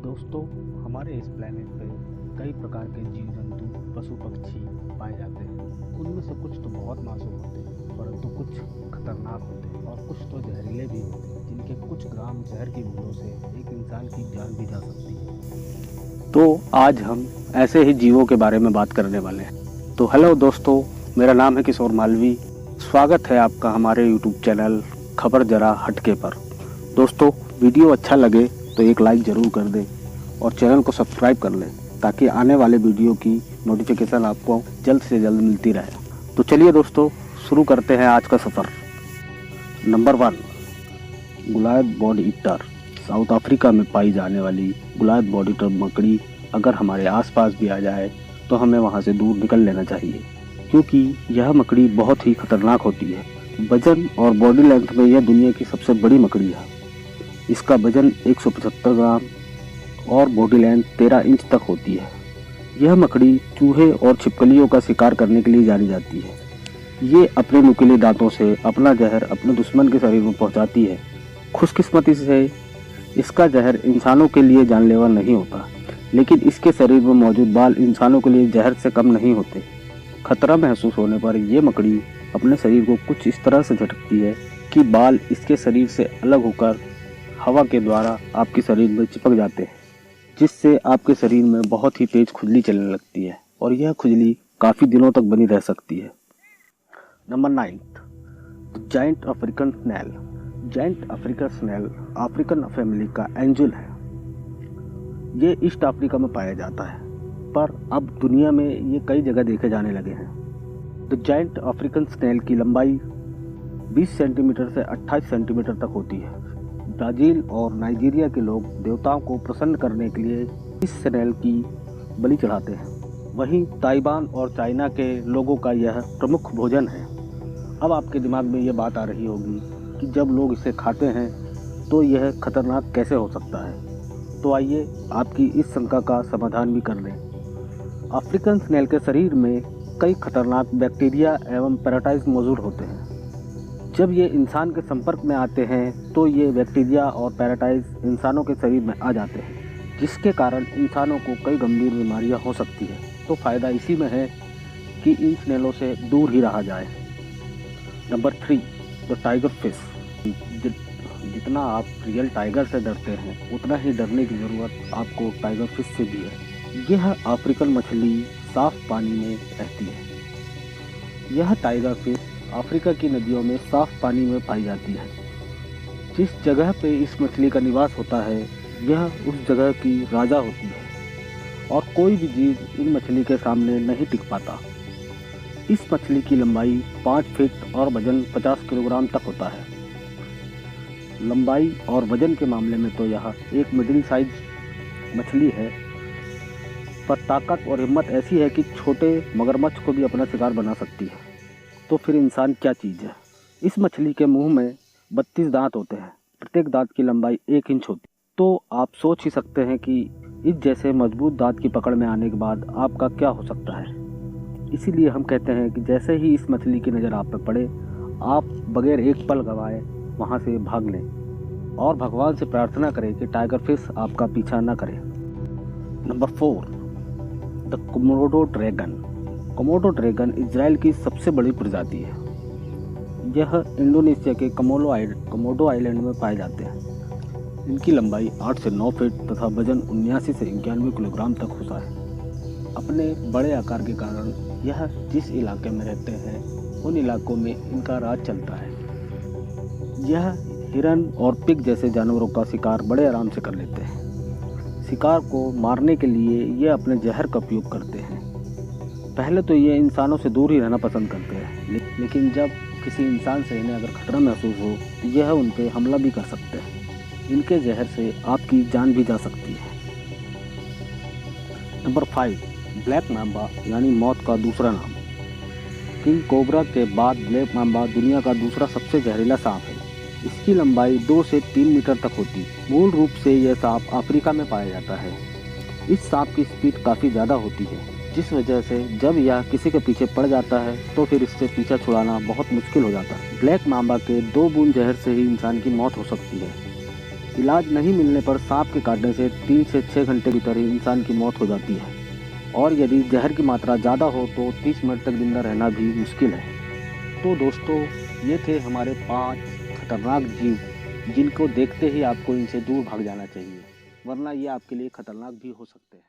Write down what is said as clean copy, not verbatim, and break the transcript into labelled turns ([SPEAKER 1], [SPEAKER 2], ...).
[SPEAKER 1] दोस्तों, हमारे इस प्लेनेट पे कई प्रकार के जीव जंतु पशु पक्षी पाए जाते हैं। उनमें से कुछ तो बहुत मासूम होते हैं, परंतु कुछ खतरनाक होते हैं और कुछ तो जहरीले भी होते हैं, जिनके कुछ ग्राम जहर की बूंदों से एक इंसान की जान भी जा सकती है। तो आज हम ऐसे ही जीवों के बारे में बात करने वाले हैं। तो हेलो दोस्तों, मेरा नाम है किशोर मालवी। स्वागत है आपका हमारे यूट्यूब चैनल खबर जरा हटके पर। दोस्तों, वीडियो अच्छा लगे तो एक लाइक ज़रूर कर दें और चैनल को सब्सक्राइब कर लें, ताकि आने वाले वीडियो की नोटिफिकेशन आपको जल्द से जल्द मिलती रहे। तो चलिए दोस्तों, शुरू करते हैं आज का सफ़र। Number 1, गुलायत body eater. South Africa में पाई जाने वाली गुलायत बॉडी ईटर मकड़ी अगर हमारे आसपास भी आ जाए तो हमें वहां से दूर निकल लेना चाहिए, क्योंकि यह मकड़ी बहुत ही खतरनाक होती है। वजन और बॉडी लेंथ में यह दुनिया की सबसे बड़ी मकड़ी है। इसका वजन 175 ग्राम और बॉडी लेंथ 13 इंच तक होती है। यह मकड़ी चूहे और छिपकलियों का शिकार करने के लिए जानी जाती है। ये अपने नुकीले दांतों से अपना जहर अपने दुश्मन के शरीर में पहुंचाती है। खुशकिस्मती से इसका जहर इंसानों के लिए जानलेवा नहीं होता, लेकिन इसके शरीर में मौजूद बाल इंसानों के लिए जहर से कम नहीं होते। खतरा महसूस होने पर यह मकड़ी अपने शरीर को कुछ इस तरह से झटकती है कि बाल इसके शरीर से अलग होकर हवा के द्वारा आपके शरीर में चिपक जाते हैं, जिससे आपके शरीर में बहुत ही तेज खुजली चलने लगती है और यह खुजली काफ़ी दिनों तक बनी रह सकती है। Number 9, giant African snail. Giant African snail African family का एंजल है। ये ईस्ट अफ्रीका में पाया जाता है, पर अब दुनिया में ये कई जगह देखे जाने लगे हैं। द जायंट अफ्रीकन स्नेल की लंबाई 20 सेंटीमीटर से 28 सेंटीमीटर तक होती है। ब्राज़ील और नाइजीरिया के लोग देवताओं को प्रसन्न करने के लिए इस स्नेल की बलि चढ़ाते हैं। वहीं ताइवान और चाइना के लोगों का यह प्रमुख भोजन है। अब आपके दिमाग में ये बात आ रही होगी कि जब लोग इसे खाते हैं तो यह खतरनाक कैसे हो सकता है। तो आइए आपकी इस शंका का समाधान भी कर लें। अफ्रीकन स्नेल के शरीर में कई खतरनाक बैक्टीरिया एवं पैरासाइट मौजूद होते हैं। जब ये इंसान के संपर्क में आते हैं तो ये बैक्टीरिया और पैरासाइट इंसानों के शरीर में आ जाते हैं, जिसके कारण इंसानों को कई गंभीर बीमारियां हो सकती है। तो फ़ायदा इसी में है कि इन स्नेलों से दूर ही रहा जाए। Number 3, the tiger fish. जितना आप रियल टाइगर से डरते हैं, उतना ही डरने की ज़रूरत आपको टाइगर फिश से भी है। यह अफ्रीकन मछली साफ पानी में रहती है। यह टाइगर फिश अफ्रीका की नदियों में साफ पानी में पाई जाती है। जिस जगह पे इस मछली का निवास होता है, यह उस जगह की राजा होती है और कोई भी जीव इन मछली के सामने नहीं टिक पाता। इस मछली की लंबाई 5 फीट और वजन 50 किलोग्राम तक होता है। लंबाई और वजन के मामले में तो यह एक मिडिल साइज मछली है, पर ताकत और हिम्मत ऐसी है कि छोटे मगरमच्छ को भी अपना शिकार बना सकती है। तो फिर इंसान क्या चीज़ है। इस मछली के मुंह में 32 दांत होते हैं। प्रत्येक दांत की लंबाई 1 इंच होती है। तो आप सोच ही सकते हैं कि इस जैसे मजबूत दांत की पकड़ में आने के बाद आपका क्या हो सकता है। इसीलिए हम कहते हैं कि जैसे ही इस मछली की नज़र आप पर पड़े, आप बगैर एक पल गंवाए वहाँ से भाग लें और भगवान से प्रार्थना करें कि टाइगर फिश आपका पीछा न करे। Number 4, the Komodo dragon. Komodo dragon Israel की सबसे बड़ी प्रजाति है। यह इंडोनेशिया के कोमोडो आइलैंड में पाए जाते हैं। इनकी लंबाई 8 से 9 फीट तथा वजन 79 से 91 किलोग्राम तक होता है। अपने बड़े आकार के कारण यह जिस इलाके में रहते हैं, उन इलाकों में इनका राज चलता है। यह हिरन और पिग जैसे जानवरों का शिकार बड़े आराम से कर लेते हैं। शिकार को मारने के लिए ये अपने जहर का उपयोग करते हैं। पहले तो ये इंसानों से दूर ही रहना पसंद करते हैं, लेकिन जब किसी इंसान से इन्हें अगर खतरा महसूस हो तो यह उन पर हमला भी कर सकते हैं। इनके जहर से आपकी जान भी जा सकती है। नंबर 5, ब्लैक मांबा यानी मौत का दूसरा नाम। किंग कोबरा के बाद ब्लैक मांबा दुनिया का दूसरा सबसे जहरीला सांप है। इसकी लंबाई 2 से 3 मीटर तक होती है। मूल रूप से यह सांप अफ्रीका में पाया जाता है। इस सांप की स्पीड काफ़ी ज़्यादा होती है, जिस वजह से जब यह किसी के पीछे पड़ जाता है तो फिर इससे पीछा छुड़ाना बहुत मुश्किल हो जाता है। ब्लैक मांबा के 2 बूंद जहर से ही इंसान की मौत हो सकती है। इलाज नहीं मिलने पर सांप के काटने से 3 से 6 घंटे के भीतर ही इंसान की मौत हो जाती है और यदि जहर की मात्रा ज़्यादा हो तो 30 मिनट तक जिंदा रहना भी मुश्किल है। तो दोस्तों, ये थे हमारे 5 खतरनाक जीव जिनको देखते ही आपको इनसे दूर भाग जाना चाहिए, वरना ये आपके लिए खतरनाक भी हो सकते हैं।